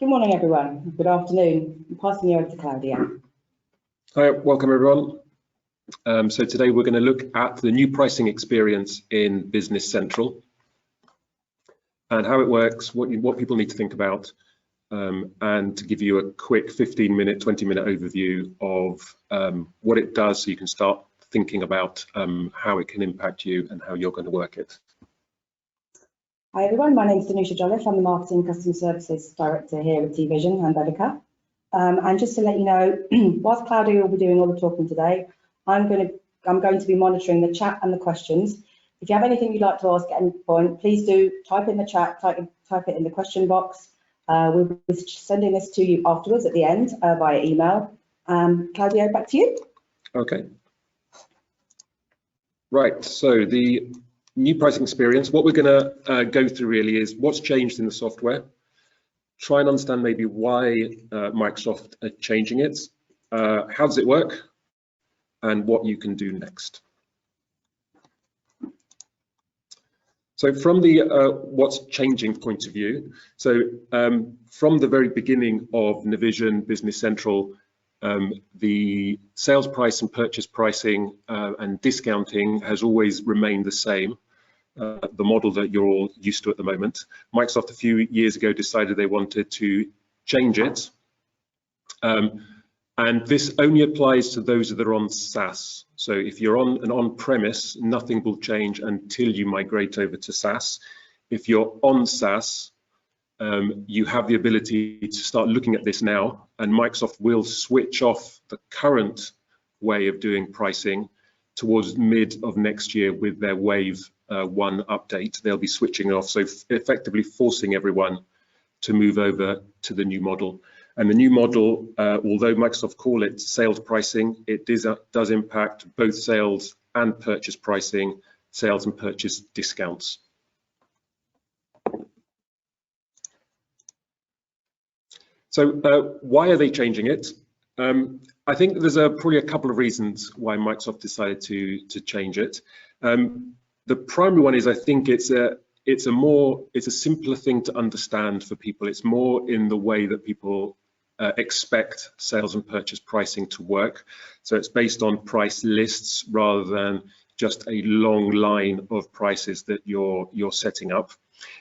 Good morning, everyone. Good afternoon. I'm passing you over to Claudia. Hi, welcome everyone. So today we're going to look at the new pricing experience in Business Central and how it works, what people need to think about, and to give you a quick 15-minute, 20-minute overview of what it does so you can start thinking about how it can impact you and how you're going to work it. Hi everyone, my name is Danusha Jolliffe. I'm the Marketing Customer Services Director here at T-Vision and Bevica. And just to let you know, whilst Claudia will be doing all the talking today, I'm going to be monitoring the chat and the questions. If you have anything you'd like to ask at any point, please do type in the chat, type it in the question box. We'll be sending this to you afterwards at the end via email. Claudia, back to you. Okay. Right, so the new pricing experience, what we're going to go through really is what's changed in the software, try and understand maybe why Microsoft are changing it, how does it work, and what you can do next. So from the what's changing point of view, so from the very beginning of Navision Business Central, the sales price and purchase pricing and discounting has always remained the same, the model that you're all used to at the moment. Microsoft a few years ago decided they wanted to change it, and this only applies to those that are on SaaS. So if you're on an on-premise, nothing will change until you migrate over to SaaS. If you're on SaaS, you have the ability to start looking at this now, and Microsoft will switch off the current way of doing pricing towards mid of next year with their Wave 1 update. They'll be switching off, so effectively forcing everyone to move over to the new model. And the new model, although Microsoft call it sales pricing, it does impact both sales and purchase pricing, sales and purchase discounts. So why are they changing it? I think there's probably a couple of reasons why Microsoft decided to change it. The primary one is I think it's a simpler thing to understand for people. It's more in the way that people expect sales and purchase pricing to work. So it's based on price lists rather than just a long line of prices that you're setting up.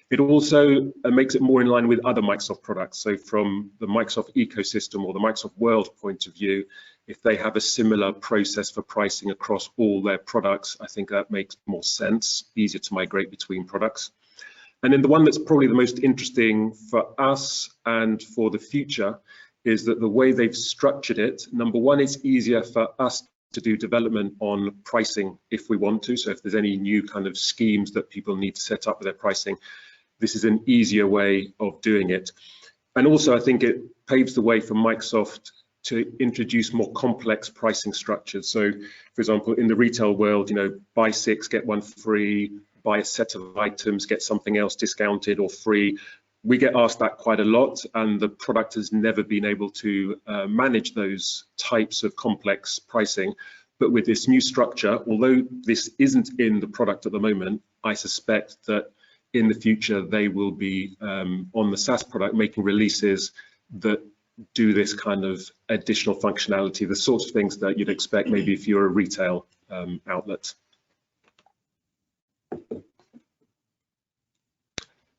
It also makes it more in line with other Microsoft products. So from the Microsoft ecosystem or the Microsoft world point of view, if they have a similar process for pricing across all their products, I think that makes more sense, easier to migrate between products. And then the one that's probably the most interesting for us and for the future is that the way they've structured it, number one, it's easier for us to do development on pricing if we want to. So if there's any new kind of schemes that people need to set up with their pricing, this is an easier way of doing it. And also I think it paves the way for Microsoft to introduce more complex pricing structures. So for example, in the retail world, you know, buy 6, get 1 free, buy a set of items, get something else discounted or free. We get asked that quite a lot, and the product has never been able to manage those types of complex pricing. But with this new structure, although this isn't in the product at the moment, I suspect that in the future they will be on the SaaS product making releases that do this kind of additional functionality, the sorts of things that you'd expect maybe if you're a retail outlet.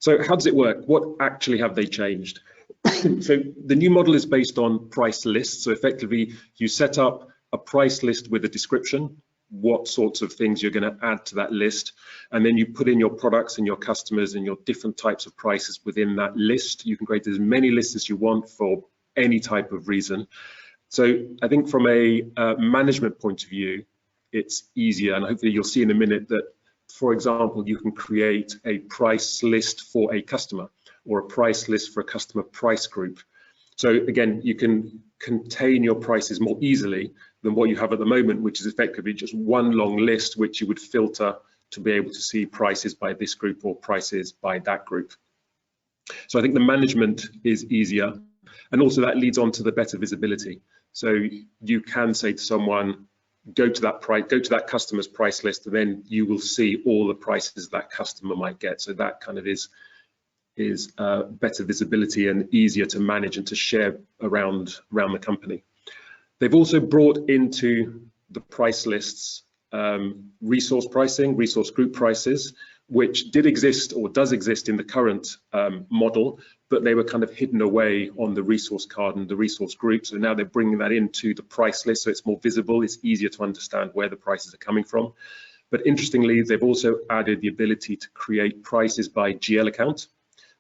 So how does it work? What actually have they changed? So the new model is based on price lists. So effectively, you set up a price list with a description, what sorts of things you're going to add to that list, and then you put in your products and your customers and your different types of prices within that list. You can create as many lists as you want for any type of reason. So I think from a management point of view, it's easier, and hopefully you'll see in a minute that, for example, you can create a price list for a customer or a price list for a customer price group. So again, you can contain your prices more easily than what you have at the moment, which is effectively just one long list which you would filter to be able to see prices by this group or prices by that group. So I think the management is easier, and also that leads on to the better visibility. So you can say to someone, go to that customer's price list, and then you will see all the prices that customer might get. So that kind of is is better visibility and easier to manage and to share around the company. They've also brought into the price lists resource pricing, resource group prices, which did exist or does exist in the current model, but they were kind of hidden away on the resource card and the resource group. So now they're bringing that into the price list, so it's more visible, it's easier to understand where the prices are coming from. But interestingly, they've also added the ability to create prices by GL account.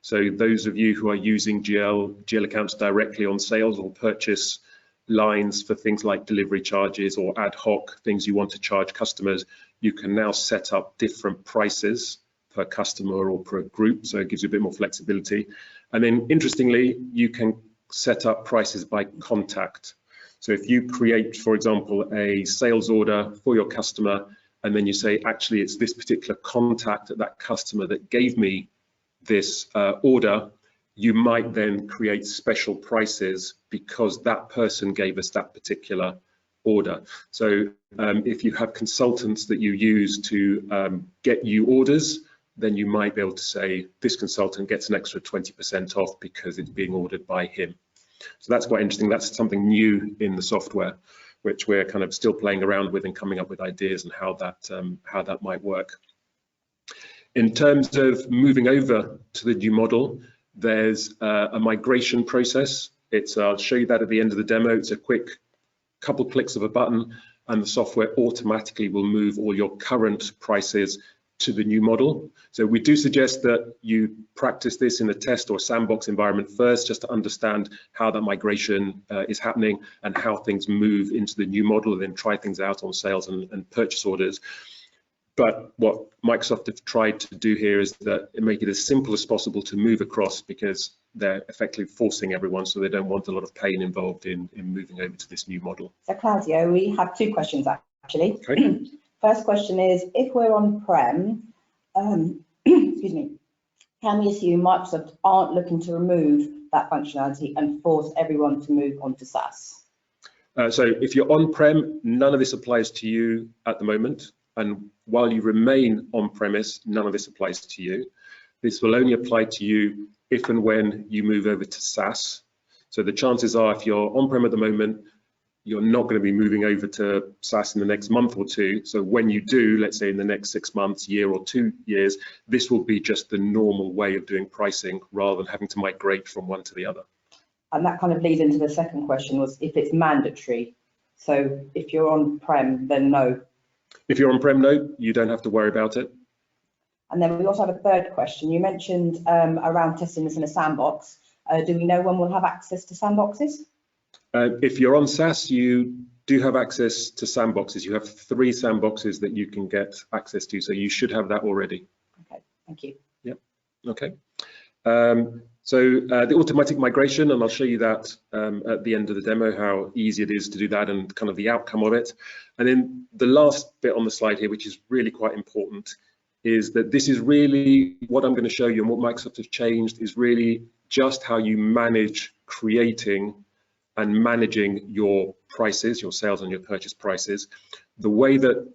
So those of you who are using GL accounts directly on sales or purchase lines for things like delivery charges or ad hoc things you want to charge customers, you can now set up different prices per customer or per group, so it gives you a bit more flexibility. And then interestingly, you can set up prices by contact. So if you create, for example, a sales order for your customer, and then you say, actually, it's this particular contact at that customer that gave me this order, you might then create special prices because that person gave us that particular order. So if you have consultants that you use to get you orders, then you might be able to say this consultant gets an extra 20% off because it's being ordered by him. So that's quite interesting. That's something new in the software, which we're kind of still playing around with and coming up with ideas on how that might work. In terms of moving over to the new model, there's a migration process. I'll show you that at the end of the demo. It's a quick couple clicks of a button, and the software automatically will move all your current prices to the new model. So we do suggest that you practice this in a test or sandbox environment first, just to understand how that migration is happening and how things move into the new model, and then try things out on sales and purchase orders. But what Microsoft have tried to do here is that make it as simple as possible to move across, because they're effectively forcing everyone, so they don't want a lot of pain involved in moving over to this new model. So Claudio, we have two questions actually. Okay. First question is, if we're on-prem, excuse me, can we assume Microsoft aren't looking to remove that functionality and force everyone to move on to SaaS? So if you're on-prem, none of this applies to you at the moment. And while you remain on-premise, none of this applies to you. This will only apply to you if and when you move over to SaaS. So the chances are, if you're on-prem at the moment, you're not going to be moving over to SaaS in the next month or two. So when you do, let's say in the next 6 months, year or 2 years, this will be just the normal way of doing pricing rather than having to migrate from one to the other. And that kind of leads into the second question, was if it's mandatory. So if you're on-prem, then no. If you're on-prem, no, you don't have to worry about it. And then we also have a third question. You mentioned around testing this in a sandbox. Do we know when we'll have access to sandboxes? If you're on SaaS, you do have access to sandboxes. You have 3 sandboxes that you can get access to, so you should have that already. Okay, thank you. Yep, okay. So the automatic migration, and I'll show you that at the end of the demo, how easy it is to do that and kind of the outcome of it. And then the last bit on the slide here, which is really quite important, is that this is really what I'm going to show you, and what Microsoft have changed is really just how you manage creating and managing your prices, your sales and your purchase prices. The way that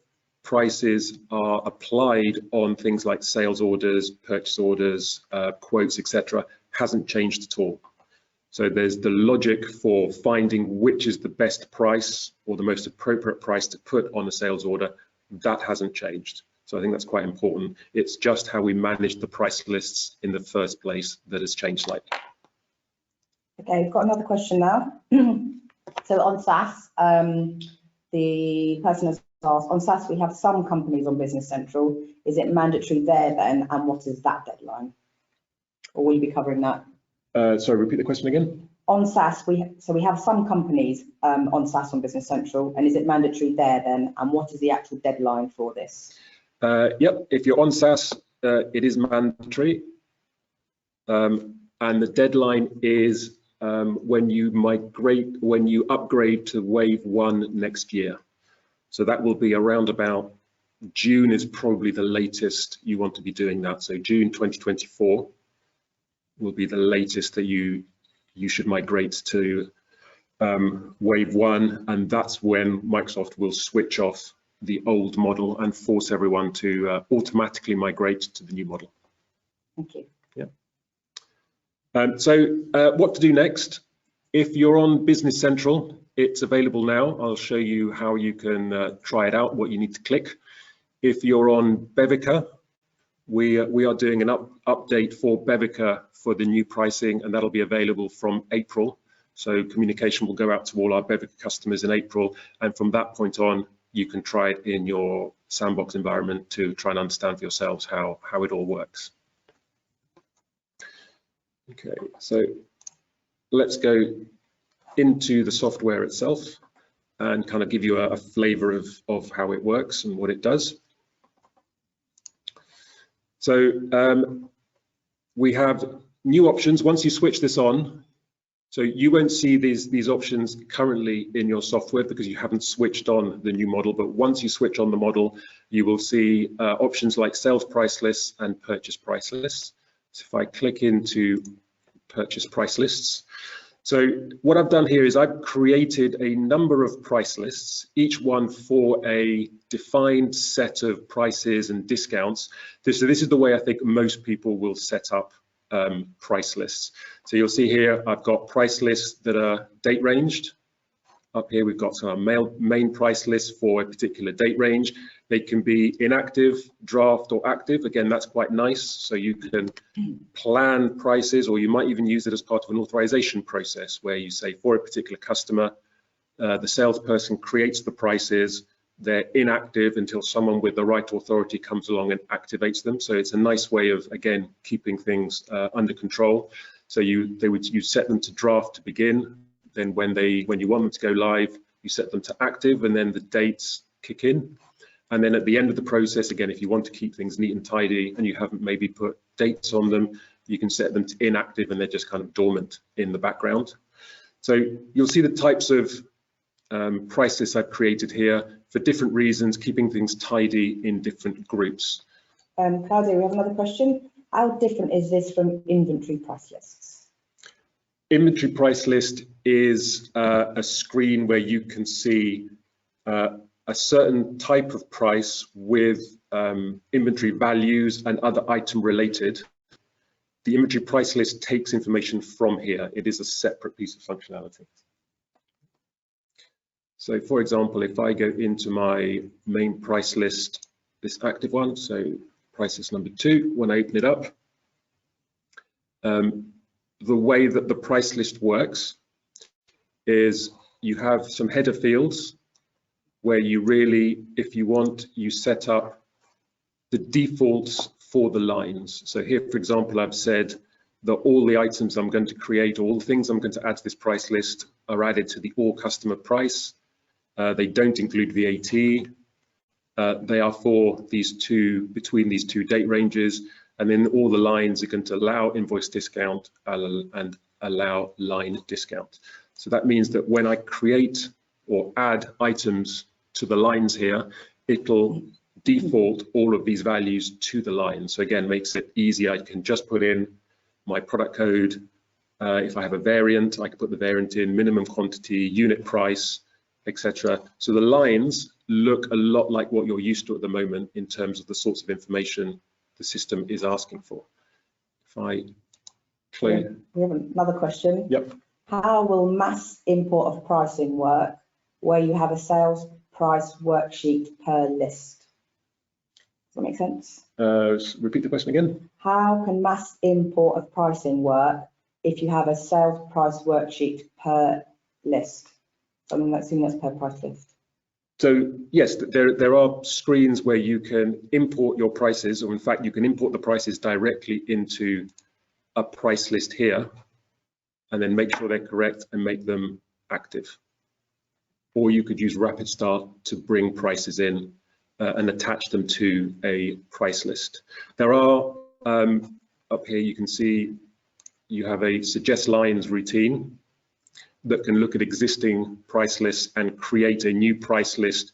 prices are applied on things like sales orders, purchase orders, quotes, etc., hasn't changed at all. So there's the logic for finding which is the best price or the most appropriate price to put on a sales order. That hasn't changed. So I think that's quite important. It's just how we manage the price lists in the first place that has changed slightly. Okay, we've got another question now. So on SaaS, the person has asked, on SaaS we have some companies on Business Central. Is it mandatory there then, and what is that deadline? Or will you be covering that? Sorry, repeat the question again. On SaaS, we have some companies on SaaS on Business Central, and is it mandatory there then, and what is the actual deadline for this? Yep, if you're on SaaS, it is mandatory, and the deadline is when you upgrade to Wave 1 next year. So that will be around about June is probably the latest you want to be doing that. So June 2024 will be the latest that you should migrate to Wave 1, and that's when Microsoft will switch off the old model and force everyone to automatically migrate to the new model. Thank you. Yeah. What to do next? If you're on Business Central, it's available now. I'll show you how you can try it out, what you need to click. If you're on Bevica, we are doing an update for Bevica for the new pricing, and that'll be available from April. So communication will go out to all our Bevica customers in April, and from that point on, you can try it in your sandbox environment to try and understand for yourselves how it all works. Okay, so let's go into the software itself and kind of give you a flavor of how it works and what it does. So we have new options. Once you switch this on, so you won't see these options currently in your software because you haven't switched on the new model, but once you switch on the model, you will see options like sales price lists and purchase price lists. So if I click into purchase price lists, so what I've done here is I've created a number of price lists, each one for a defined set of prices and discounts. So this is the way I think most people will set up price lists. So you'll see here I've got price lists that are date ranged. Up here we've got some main price lists for a particular date range. They can be inactive, draft, or active. Again, that's quite nice. So you can plan prices, or you might even use it as part of an authorization process where you say for a particular customer, the salesperson creates the prices, they're inactive until someone with the right authority comes along and activates them. So it's a nice way of, again, keeping things under control. So you set them to draft to begin. Then when you want them to go live, you set them to active, and then the dates kick in. And then at the end of the process, again, if you want to keep things neat and tidy and you haven't maybe put dates on them, you can set them to inactive and they're just kind of dormant in the background. So you'll see the types of price lists I've created here for different reasons, keeping things tidy in different groups. Claudia, we have another question. How different is this from inventory price lists? Inventory price list is a screen where you can see a certain type of price with inventory values and other item related. The inventory price list takes information from here. It is a separate piece of functionality. So for example, if I go into my main price list, this active one, so price list number 2, when I open it up, the way that the price list works is you have some header fields where you really, if you want, you set up the defaults for the lines. So here, for example, I've said that all the items I'm going to create, all the things I'm going to add to this price list are added to the all customer price. They don't include VAT. They are for these between these two date ranges. And then all the lines are going to allow invoice discount and allow line discount. So that means that when I create or add items to the lines here, it'll default all of these values to the line. So again, makes it easy. I can just put in my product code. If I have a variant, I can put the variant in, minimum quantity, unit price, etc. So the lines look a lot like what you're used to at the moment in terms of the sorts of information the system is asking for. If I close. We have another question. Yep. How will mass import of pricing work where you have a sales price worksheet per list? Does that make sense? Repeat the question again. How can mass import of pricing work if you have a sales price worksheet per list? I'm assuming that's per price list. So yes, there are screens where you can import your prices, or in fact, you can import the prices directly into a price list here, and then make sure they're correct and make them active. Or you could use Rapid Start to bring prices in and attach them to a price list. There are, up here you can see, you have a suggest lines routine that can look at existing price lists and create a new price list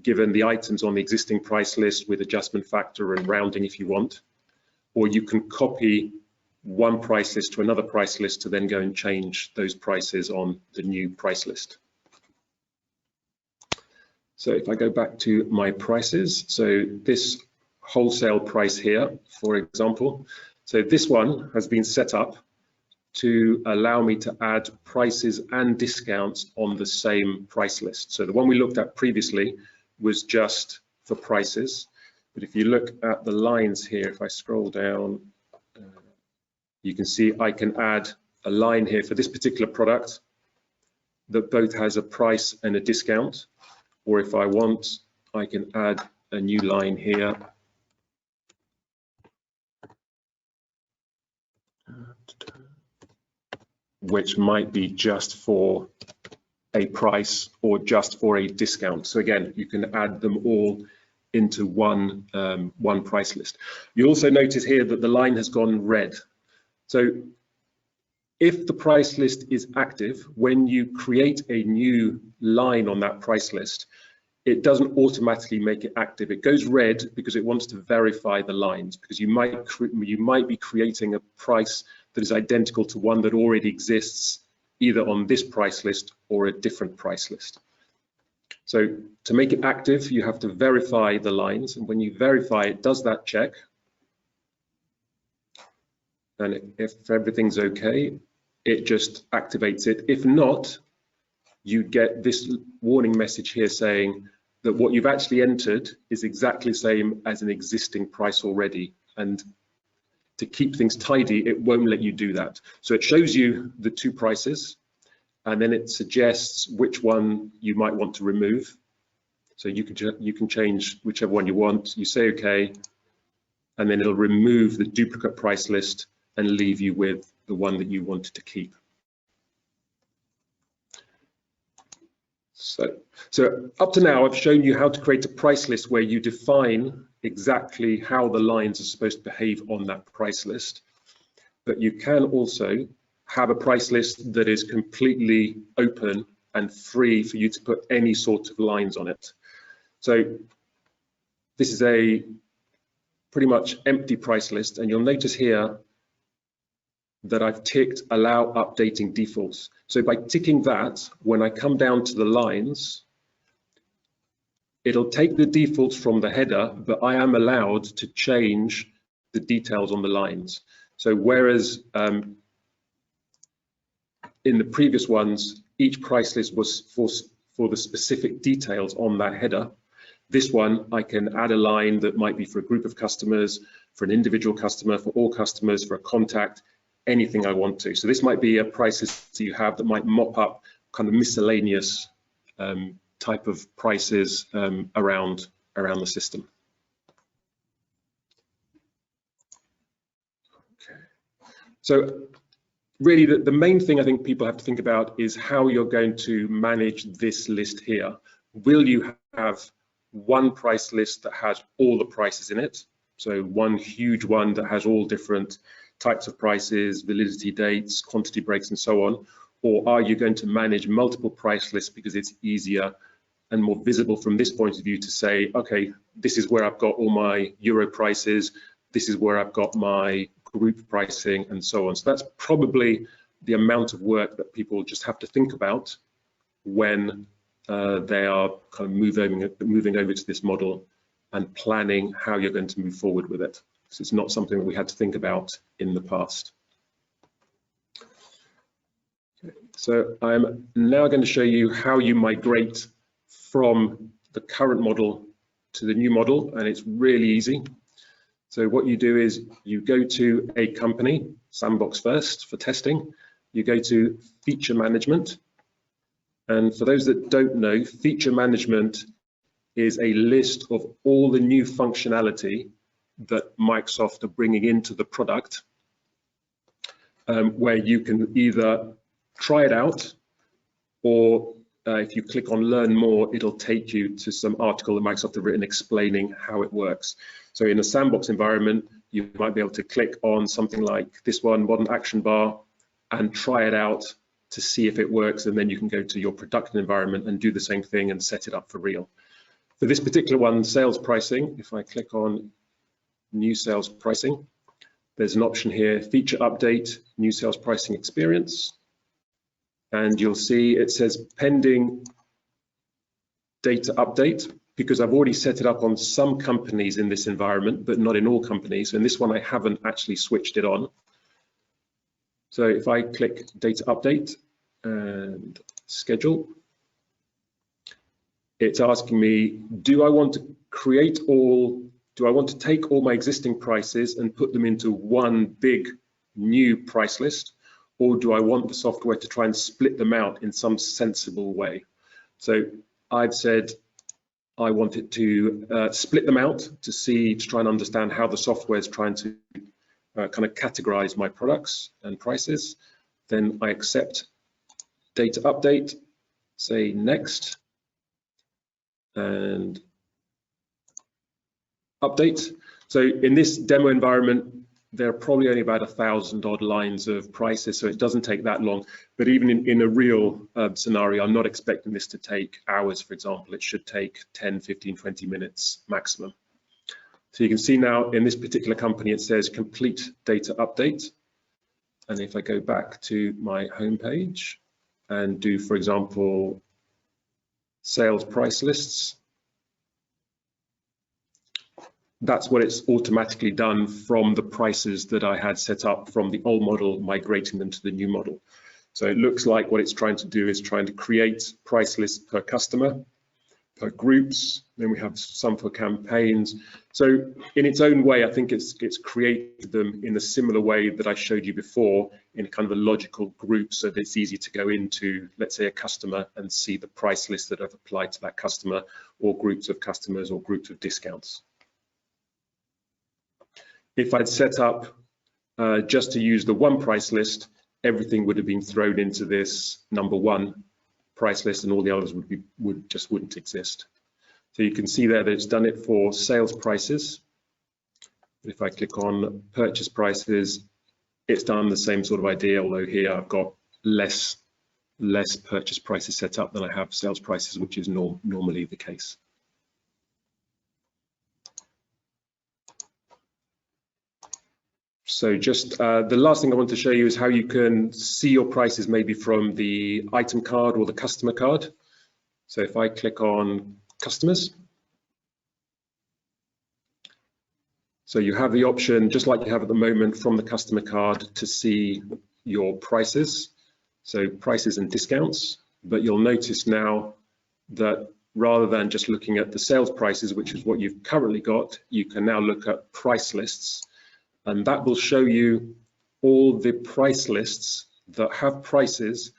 given the items on the existing price list with adjustment factor and rounding if you want. Or you can copy one price list to another price list to then go and change those prices on the new price list. So if I go back to my prices, so this wholesale price here, for example, So this one has been set up to allow me to add prices and discounts on the same price list. So the one we looked at previously was just for prices. But if you look at the lines here, if I scroll down, you can see I can add a line here for this particular product that both has a price and a discount. Or if I want, I can add a new line here. Which might be just for a price or just for a discount. So again, you can add them all into one price list. You also notice here that the line has gone red. So if the price list is active, when you create a new line on that price list, it doesn't automatically make it active. It goes red because it wants to verify the lines, because you might be creating a price that is identical to one that already exists either on this price list or a different price list. So to make it active, you have to verify the lines, and when you verify it does that check, and if everything's okay, it just activates it. If not, you get this warning message here saying that what you've actually entered is exactly the same as an existing price already, and to keep things tidy, it won't let you do that. So it shows you the two prices, and then it suggests which one you might want to remove. So you can change whichever one you want. You say okay, and then it'll remove the duplicate price list and leave you with the one that you wanted to keep. So up to now, I've shown you how to create a price list where you define exactly how the lines are supposed to behave on that price list. But you can also have a price list that is completely open and free for you to put any sort of lines on it. So this is a pretty much empty price list, and you'll notice here that I've ticked allow updating defaults. So by ticking that, when I come down to the lines, it'll take the defaults from the header, but I am allowed to change the details on the lines. So whereas in the previous ones, each price list was for the specific details on that header, this one, I can add a line that might be for a group of customers, for an individual customer, for all customers, for a contact, anything I want to. So this might be a price list you have that might mop up kind of miscellaneous type of prices around the system. Okay. So really the main thing I think people have to think about is how you're going to manage this list here. Will you have one price list that has all the prices in it? So one huge one that has all different types of prices, validity dates, quantity breaks, and so on? Or are you going to manage multiple price lists because it's easier and more visible from this point of view to say, okay, this is where I've got all my euro prices, this is where I've got my group pricing, and so on. So that's probably the amount of work that people just have to think about when they are kind of moving over to this model and planning how you're going to move forward with it. So it's not something that we had to think about in the past. Okay. So I'm now going to show you how you migrate from the current model to the new model, and it's really easy. So what you do is you go to a company, Sandbox first for testing, you go to feature management, and for those that don't know, feature management is a list of all the new functionality that Microsoft are bringing into the product, where you can either try it out, or if you click on learn more, it'll take you to some article that Microsoft have written explaining how it works. So in a sandbox environment, you might be able to click on something like this one, modern action bar, and try it out to see if it works, and then you can go to your production environment and do the same thing and set it up for real. For this particular one, sales pricing, if I click on new sales pricing, there's an option here, feature update, new sales pricing experience, and you'll see it says pending data update. because I've already set it up on some companies in this environment, but not in all companies. In this one, I haven't actually switched it on. So if I click data update and schedule, it's asking me, do I want to take all my existing prices and put them into one big new price list, or do I want the software to try and split them out in some sensible way? So I've said I want it to split them out to try and understand how the software is trying to kind of categorize my products and prices. Then I accept data update, say next, and update. So in this demo environment, there are probably only about 1,000 odd lines of prices, so it doesn't take that long. But even in a real scenario, I'm not expecting this to take hours, for example. It should take 10, 15, 20 minutes maximum. So you can see now in this particular company, it says complete data update. And if I go back to my home page and do, for example, sales price lists, that's what it's automatically done from the prices that I had set up from the old model, migrating them to the new model. So it looks like what it's trying to do is trying to create price lists per customer, per groups, then we have some for campaigns. So in its own way, I think it's created them in a similar way that I showed you before, in kind of a logical group, so that it's easy to go into, let's say, a customer and see the price list that I've applied to that customer, or groups of customers, or groups of discounts. If I'd set up just to use the one price list, everything would have been thrown into this number one price list, and all the others just wouldn't exist. So you can see there that it's done it for sales prices. If I click on purchase prices, it's done the same sort of idea, although here I've got less purchase prices set up than I have sales prices, which is normally the case. So just the last thing I want to show you is how you can see your prices maybe from the item card or the customer card. So if I click on customers, so you have the option, just like you have at the moment from the customer card, to see your prices, so prices and discounts. But you'll notice now that rather than just looking at the sales prices, which is what you've currently got, you can now look at price lists. And that will show you all the price lists that have prices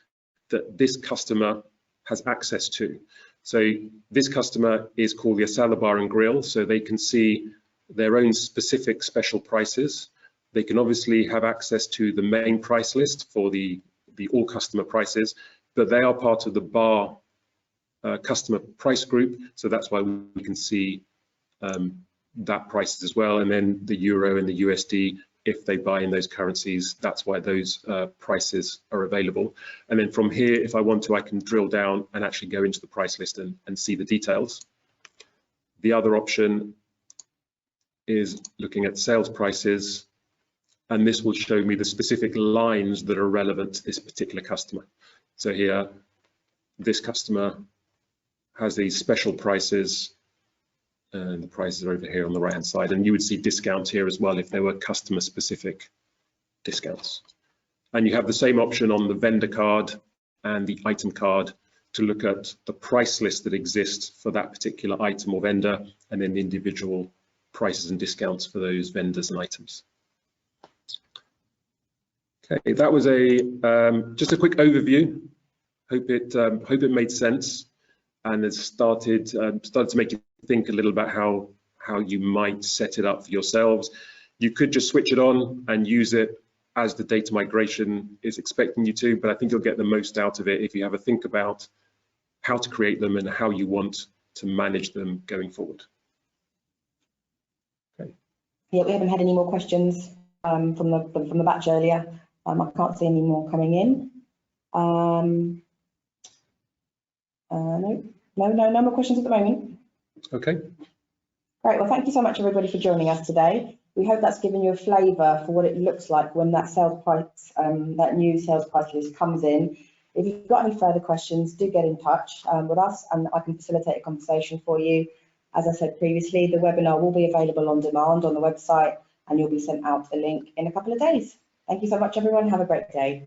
that this customer has access to. So this customer is called the Asala Bar and Grill, so they can see their own specific special prices. They can obviously have access to the main price list for the all customer prices, but they are part of the bar customer price group, so that's why we can see that prices as well, and then the euro and the USD, if they buy in those currencies, that's why those prices are available. And then from here, if I want to, I can drill down and actually go into the price list and see the details. The other option is looking at sales prices, and this will show me the specific lines that are relevant to this particular customer. So here, this customer has these special prices, and the prices are over here on the right hand side, and you would see discounts here as well if there were customer specific discounts. And you have the same option on the vendor card and the item card to look at the price list that exists for that particular item or vendor, and then the individual prices and discounts for those vendors and items. Okay, that was just a quick overview. Hope it made sense, and it started to make you think a little about how you might set it up for yourselves. You could just switch it on and use it as the data migration is expecting you to, but I think you'll get the most out of it if you have a think about how to create them and how you want to manage them going forward. Okay. Yeah, we haven't had any more questions from the batch earlier. I can't see any more coming in. No more questions at the moment. Okay. Great. Well, thank you so much, everybody, for joining us today. We hope that's given you a flavour for what it looks like when that sales price, that new sales price list comes in. If you've got any further questions, do get in touch with us, and I can facilitate a conversation for you. As I said previously, the webinar will be available on demand on the website, and you'll be sent out a link in a couple of days. Thank you so much, everyone. Have a great day.